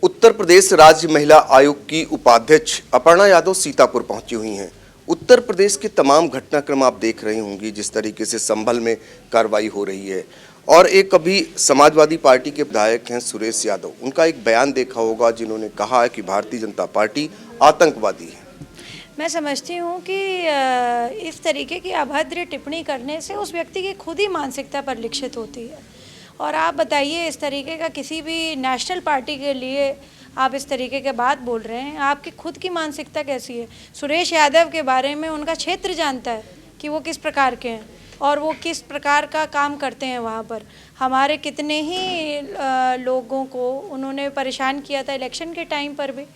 उत्तर प्रदेश राज्य महिला आयोग की उपाध्यक्ष अपर्णा यादव सीतापुर पहुंची हुई हैं। उत्तर प्रदेश के तमाम घटनाक्रम आप देख रही होंगी, जिस तरीके से संभल में कार्रवाई हो रही है। और एक अभी समाजवादी पार्टी के विधायक हैं सुरेश यादव, उनका एक बयान देखा होगा जिन्होंने कहा है कि भारतीय जनता पार्टी आतंकवादी है। मैं समझती हूँ कि इस तरीके की अभद्र टिप्पणी करने से उस व्यक्ति की खुद ही मानसिकता परिलक्षित होती है। और आप बताइए, इस तरीके का किसी भी नेशनल पार्टी के लिए आप इस तरीके के बात बोल रहे हैं, आपकी खुद की मानसिकता कैसी है? सुरेश यादव के बारे में उनका क्षेत्र जानता है कि वो किस प्रकार के हैं और वो किस प्रकार का काम करते हैं। वहाँ पर हमारे कितने ही लोगों को उन्होंने परेशान किया था इलेक्शन के टाइम पर भी।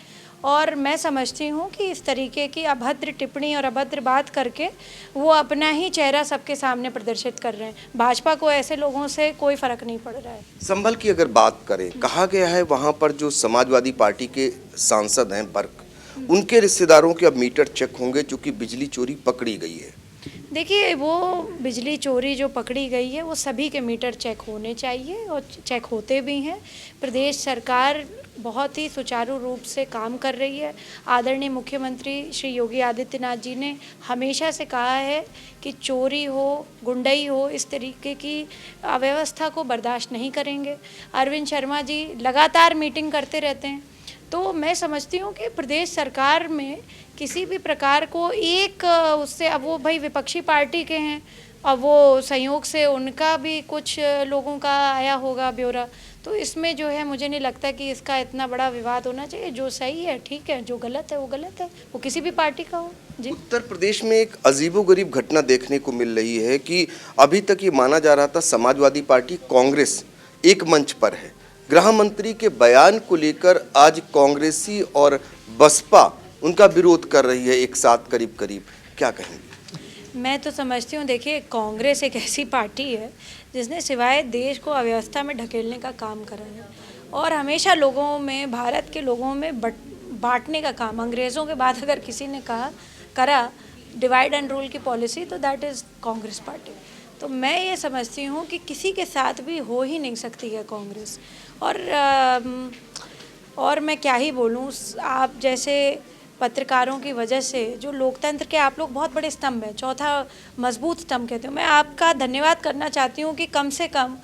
और मैं समझती हूँ कि इस तरीके की अभद्र टिप्पणी और अभद्र बात करके वो अपना ही चेहरा सबके सामने प्रदर्शित कर रहे हैं। भाजपा को ऐसे लोगों से कोई फर्क नहीं पड़ रहा है। संभल की अगर बात करें, कहा गया है वहाँ पर जो समाजवादी पार्टी के सांसद हैं बर्क, उनके रिश्तेदारों के अब मीटर चेक होंगे, चूँकि बिजली चोरी पकड़ी गई है। देखिए, वो बिजली चोरी जो पकड़ी गई है वो सभी के मीटर चेक होने चाहिए और चेक होते भी हैं। प्रदेश सरकार बहुत ही सुचारू रूप से काम कर रही है। आदरणीय मुख्यमंत्री श्री योगी आदित्यनाथ जी ने हमेशा से कहा है कि चोरी हो, गुंडई हो, इस तरीके की अव्यवस्था को बर्दाश्त नहीं करेंगे। अरविंद शर्मा जी लगातार मीटिंग करते रहते हैं। तो मैं समझती हूँ कि प्रदेश सरकार में किसी भी प्रकार को एक उससे, अब वो भाई विपक्षी पार्टी के हैं, अब वो संयोग से उनका भी कुछ लोगों का आया होगा ब्यौरा, तो इसमें जो है मुझे नहीं लगता कि इसका इतना बड़ा विवाद होना चाहिए। जो सही है ठीक है, जो गलत है वो गलत है, वो किसी भी पार्टी का हो। जी। उत्तर प्रदेश में एक अजीबोगरीब घटना देखने को मिल रही है कि अभी तक ये माना जा रहा था समाजवादी पार्टी कांग्रेस एक मंच पर है। गृह मंत्री के बयान को लेकर आज कांग्रेसी और बसपा उनका विरोध कर रही है एक साथ करीब करीब, क्या कहेंगे? मैं तो समझती हूँ, देखिए, कांग्रेस एक ऐसी पार्टी है जिसने सिवाय देश को अव्यवस्था में ढकेलने का काम करा है और हमेशा लोगों में, भारत के लोगों में बांटने का काम। अंग्रेज़ों के बाद अगर किसी ने करा डिवाइड एंड रूल की पॉलिसी, तो दैट इज़ कांग्रेस पार्टी। तो मैं ये समझती हूँ कि किसी के साथ भी हो ही नहीं सकती है कांग्रेस। और मैं क्या ही बोलूँ, आप जैसे पत्रकारों की वजह से जो लोकतंत्र के आप लोग बहुत बड़े स्तंभ हैं, चौथा मजबूत स्तंभ कहते हो, मैं आपका धन्यवाद करना चाहती हूँ कि कम से कम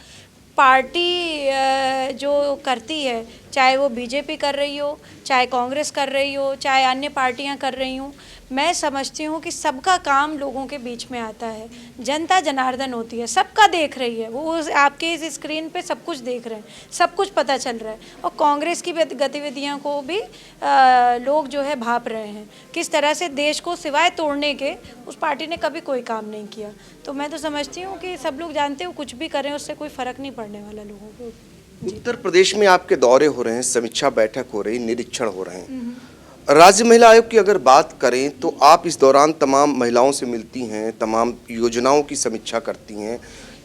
पार्टी जो करती है, चाहे वो बीजेपी कर रही हो, चाहे कांग्रेस कर रही हो, चाहे अन्य पार्टियां कर रही हूँ, मैं समझती हूँ कि सबका काम लोगों के बीच में आता है। जनता जनार्दन होती है, सबका देख रही है, वो आपके इस स्क्रीन पे सब कुछ देख रहे हैं, सब कुछ पता चल रहा है। और कांग्रेस की गतिविधियों को भी लोग जो है भाप रहे हैं, किस तरह से देश को सिवाय तोड़ने के उस पार्टी ने कभी कोई काम नहीं किया। तो मैं तो समझती हूँ कि सब लोग जानते हो कुछ भी करें उससे कोई फ़र्क नहीं पड़ने वाला लोगों को। उत्तर प्रदेश में आपके दौरे हो रहे हैं, समीक्षा बैठक हो रही, निरीक्षण हो रहे हैं। राज्य महिला आयोग की अगर बात करें तो आप इस दौरान तमाम महिलाओं से मिलती हैं, तमाम योजनाओं की समीक्षा करती हैं।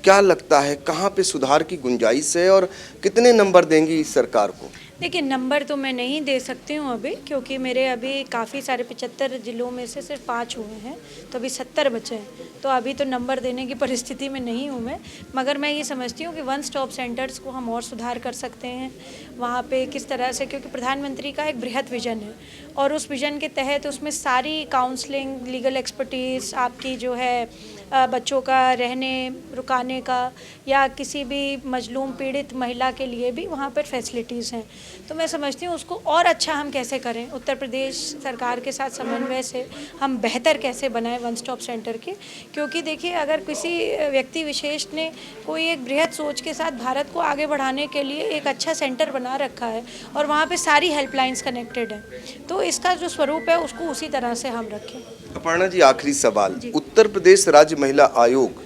क्या लगता है कहाँ पे सुधार की गुंजाइश है और कितने नंबर देंगी इस सरकार को? देखिए, नंबर तो मैं नहीं दे सकती हूँ अभी, क्योंकि मेरे अभी काफ़ी सारे 75 जिलों में से सिर्फ 5 हुए हैं, तो अभी 70 बचे हैं। तो अभी तो नंबर देने की परिस्थिति में नहीं हूँ मैं, मगर मैं ये समझती हूँ कि वन स्टॉप सेंटर्स को हम और सुधार कर सकते हैं। वहाँ पे किस तरह से, क्योंकि प्रधानमंत्री का एक बृहद विजन है और उस विजन के तहत उसमें सारी काउंसलिंग, लीगल एक्सपर्टीज़, आपकी जो है बच्चों का रहने रुकाने का, या किसी भी मजलूम पीड़ित महिला के लिए भी वहाँ पर फैसिलिटीज़ हैं। तो मैं समझती हूँ उसको और अच्छा हम कैसे करें, उत्तर प्रदेश सरकार के साथ समन्वय से हम बेहतर कैसे बनाएं वन स्टॉप सेंटर के। क्योंकि देखिए, अगर किसी व्यक्ति विशेष ने कोई एक बृहद सोच के साथ भारत को आगे बढ़ाने के लिए एक अच्छा सेंटर बना रखा है और वहाँ पे सारी हेल्पलाइंस कनेक्टेड हैं, तो इसका जो स्वरूप है उसको उसी तरह से हम रखें। अपर्णा जी, आखिरी सवाल, उत्तर प्रदेश राज्य महिला आयोग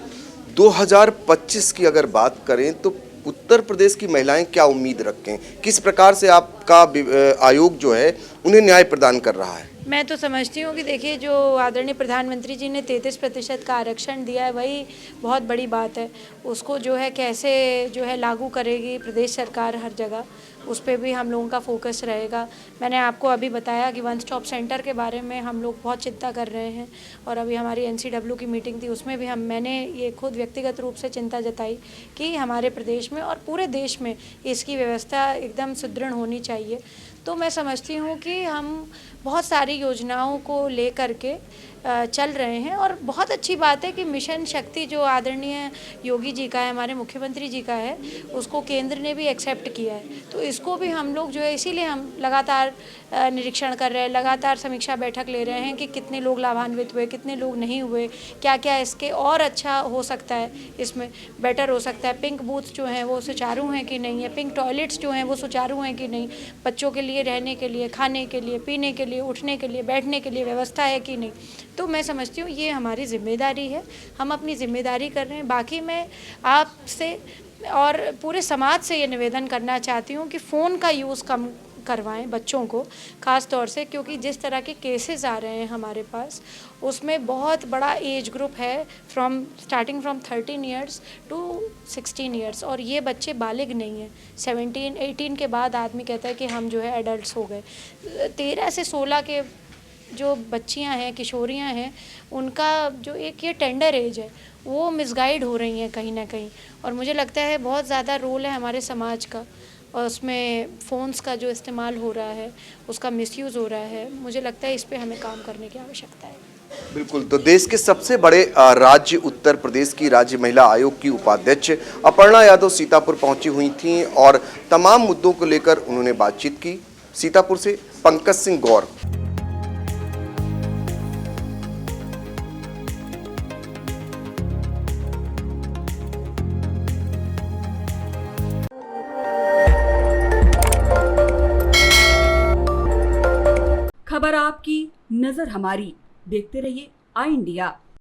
2025 की अगर बात करें तो उत्तर प्रदेश की महिलाएं क्या उम्मीद रखें? किस प्रकार से आपका आयोग जो है उन्हें न्याय प्रदान कर रहा है? मैं तो समझती हूँ कि देखिए, जो आदरणीय प्रधानमंत्री जी ने 33% का आरक्षण दिया है, वही बहुत बड़ी बात है। उसको जो है कैसे जो है लागू करेगी प्रदेश सरकार हर जगह, उस पर भी हम लोगों का फोकस रहेगा। मैंने आपको अभी बताया कि वन स्टॉप सेंटर के बारे में हम लोग बहुत चिंता कर रहे हैं, और अभी हमारी NCW की मीटिंग थी, उसमें भी मैंने ये खुद व्यक्तिगत रूप से चिंता जताई कि हमारे प्रदेश में और पूरे देश में इसकी व्यवस्था एकदम सुदृढ़ होनी चाहिए। तो मैं समझती हूँ कि हम बहुत सारी योजनाओं को लेकर के चल रहे हैं, और बहुत अच्छी बात है कि मिशन शक्ति जो आदरणीय योगी जी का है, हमारे मुख्यमंत्री जी का है, उसको केंद्र ने भी एक्सेप्ट किया है। तो इसको भी हम लोग जो है, इसीलिए हम लगातार निरीक्षण कर रहे हैं, लगातार समीक्षा बैठक ले रहे हैं कि कितने लोग लाभान्वित हुए, कितने लोग नहीं हुए, क्या क्या इसके और अच्छा हो सकता है, इसमें बेटर हो सकता है। पिंक बूथ जो हैं वो सुचारू हैं कि नहीं है, पिंक टॉयलेट्स जो हैं वो सुचारू हैं कि नहीं, बच्चों के लिए रहने के लिए, खाने के लिए, पीने के लिए, उठने के लिए, बैठने के लिए व्यवस्था है कि नहीं। तो मैं समझती हूँ ये हमारी जिम्मेदारी है, हम अपनी जिम्मेदारी कर रहे हैं। बाकी मैं आपसे और पूरे समाज से ये निवेदन करना चाहती हूँ कि फ़ोन का यूज़ कम करवाएं बच्चों को, ख़ास तौर से, क्योंकि जिस तरह के केसेस आ रहे हैं हमारे पास, उसमें बहुत बड़ा एज ग्रुप है, starting from 13 years to 16 years, और ये बच्चे बालिग नहीं हैं। 17-18 के बाद आदमी कहता है कि हम जो है एडल्ट्स हो गए। 13 से 16 के जो बच्चियां हैं, किशोरियां हैं, उनका जो एक ये टेंडर एज है, वो मिसगाइड हो रही हैं कहीं ना कहीं। और मुझे लगता है बहुत ज़्यादा रोल है हमारे समाज का, और उसमें फ़ोन्स का जो इस्तेमाल हो रहा है, उसका मिसयूज़ हो रहा है। मुझे लगता है इस पे हमें काम करने की आवश्यकता है। बिल्कुल। तो देश के सबसे बड़े राज्य उत्तर प्रदेश की राज्य महिला आयोग की उपाध्यक्ष अपर्णा यादव सीतापुर पहुंची हुई थीं और तमाम मुद्दों को लेकर उन्होंने बातचीत की। सीतापुर से पंकज सिंह गौर। खबर आपकी, नजर हमारी। देखते रहिए आई इंडिया।